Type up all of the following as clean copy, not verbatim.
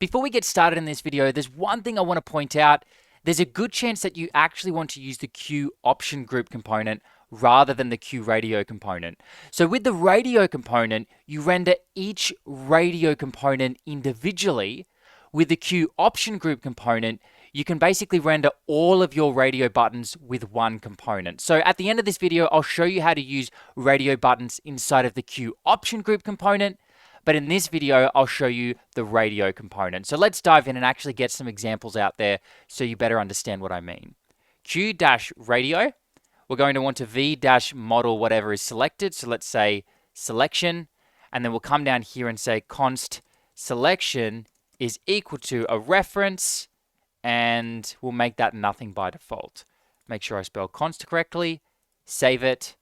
Before we get started in this video, there's one thing I want to point out. There's a good chance that you actually want to use the Q option group component rather than the QRadio component. So with the radio component, you render each radio component individually. With the Q option group component, you can basically render all of your radio buttons with one component. So at the end of this video, I'll show you how to use radio buttons inside of the Q option group component. But in this video, I'll show you the radio component. So let's dive in and actually get some examples out there so you better understand what I mean. Q-radio, we're going to want to v-model whatever is selected. So let's say selection, and then we'll come down here and say const selection is equal to a reference, and we'll make that nothing by default. Make sure I spell const correctly, save it,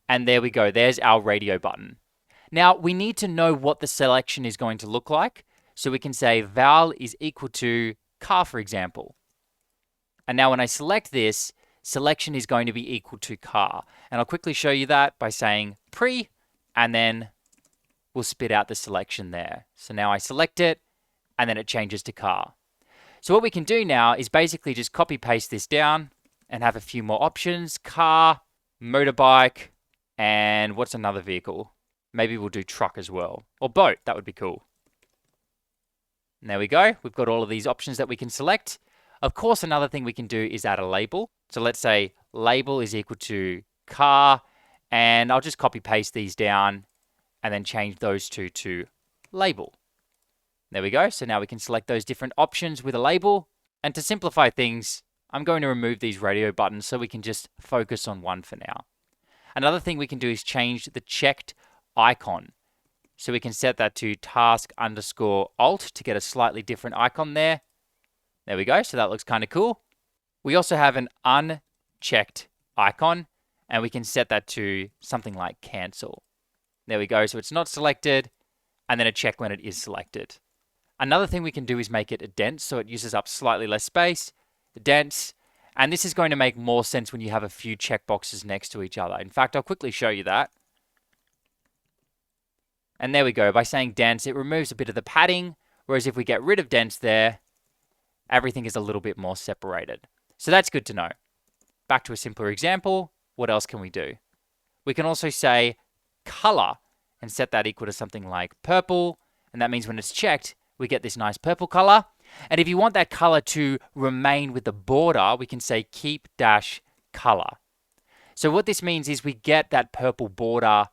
and there we go. There's our radio button. Now, we need to know what the selection is going to look like. So we can say val is equal to car, for example. And now when I select this, selection is going to be equal to car. And I'll quickly show you that by saying pre, and then we'll spit out the selection there. So now I select it, and then it changes to car. So what we can do now is basically just copy paste this down and have a few more options. Car, motorbike, and what's another vehicle? Maybe we'll do truck as well, or boat. That would be cool. And there we go. We've got all of these options that we can select. Of course, another thing we can do is add a label. So let's say label is equal to car, and I'll just copy paste these down and then change those two to label. There we go. So now we can select those different options with a label. And to simplify things, I'm going to remove these radio buttons so we can just focus on one for now. Another thing we can do is change the checked icon. So we can set that to task_alt to get a slightly different icon there. There we go. So that looks kind of cool. We also have an unchecked icon, and we can set that to something like cancel. There we go. So it's not selected, and then a check when it is selected. Another thing we can do is make it a dense, so it uses up slightly less space. Dense. And this is going to make more sense when you have a few checkboxes next to each other. In fact, I'll quickly show you that. And there we go. By saying dense, it removes a bit of the padding, whereas if we get rid of dense there, everything is a little bit more separated. So that's good to know. Back to a simpler example. What else can we do? We can also say color and set that equal to something like purple. And that means when it's checked, we get this nice purple color. And if you want that color to remain with the border, we can say keep-color. So what this means is we get that purple border,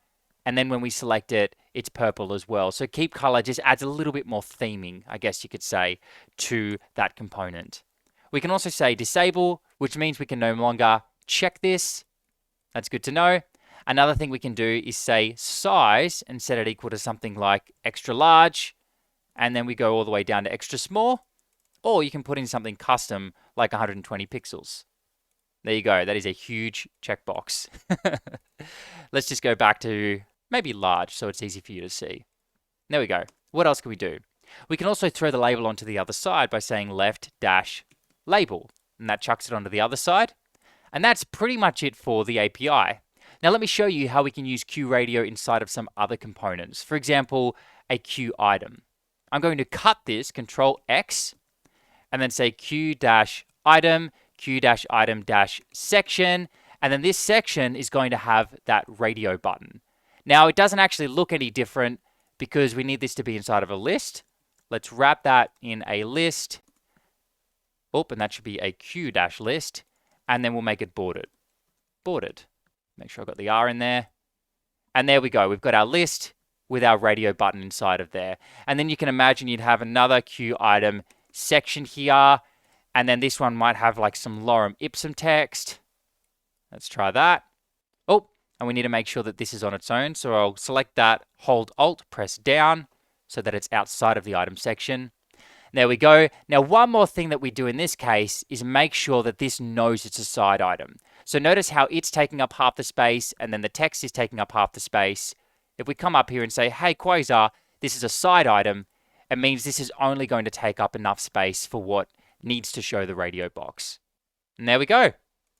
and then when we select it, it's purple as well. So keep color just adds a little bit more theming, I guess you could say, to that component. We can also say disable, which means we can no longer check this. That's good to know. Another thing we can do is say size and set it equal to something like extra large. And then we go all the way down to extra small. Or you can put in something custom like 120 pixels. There you go. That is a huge checkbox. Let's just go back to maybe large so it's easy for you to see. There we go. What else can we do? We can also throw the label onto the other side by saying left-label. And that chucks it onto the other side. And that's pretty much it for the API. Now let me show you how we can use QRadio inside of some other components. For example, a Q item. I'm going to cut this, Control X, and then say Q-item, Q-item-section, and then this section is going to have that radio button. Now, it doesn't actually look any different because we need this to be inside of a list. Let's wrap that in a list. Oh, and that should be a Q-list, and then we'll make it bordered. Bordered. Make sure I've got the R in there. And there we go. We've got our list with our radio button inside of there. And then you can imagine you'd have another Q item section here. And then this one might have like some lorem ipsum text. Let's try that. Oh, and we need to make sure that this is on its own. So I'll select that, hold Alt, press down so that it's outside of the item section. There we go. Now, one more thing that we do in this case is make sure that this knows it's a side item. So notice how it's taking up half the space and then the text is taking up half the space. If we come up here and say, hey, Quasar, this is a side item, it means this is only going to take up enough space for what needs to show the radio box. And there we go.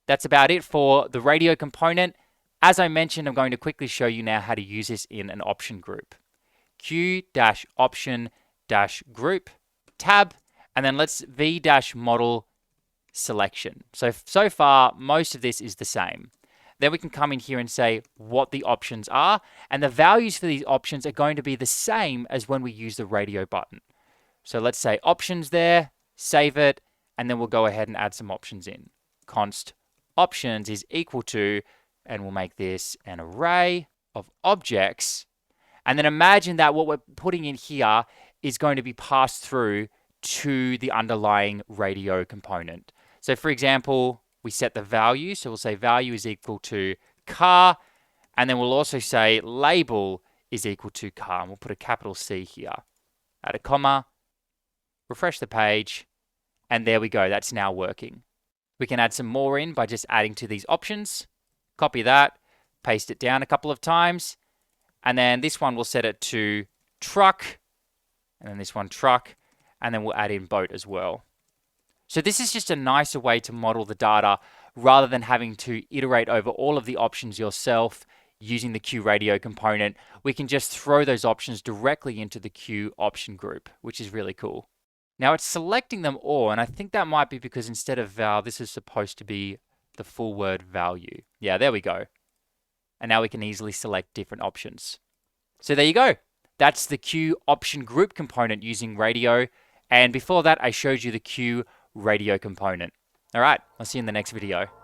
That's about it for the radio component. As I mentioned, I'm going to quickly show you now how to use this in an option group. Q-option-group. tab, and then let's v-model selection. So far, most of this is the same. Then we can come in here and say what the options are, and the values for these options are going to be the same as when we use the radio button. So let's say options there, save it, and then we'll go ahead and add some options in. Const options is equal to, and we'll make this an array of objects. And then imagine that what we're putting in here is going to be passed through to the underlying radio component. So for example, we set the value. So we'll say value is equal to car, and then we'll also say label is equal to car. And we'll put a capital C here. Add a comma, refresh the page, and there we go. That's now working. We can add some more in by just adding to these options. Copy that, paste it down a couple of times, and then this one we'll set it to truck, and then this one truck, and then we'll add in boat as well. So this is just a nicer way to model the data rather than having to iterate over all of the options yourself using the QRadio component. We can just throw those options directly into the Q option group, which is really cool. Now it's selecting them all, and I think that might be because instead of val, this is supposed to be the full word value. Yeah, there we go. And now we can easily select different options. So there you go. That's the Q option group component using radio. And before that, I showed you the Q radio component. All right, I'll see you in the next video.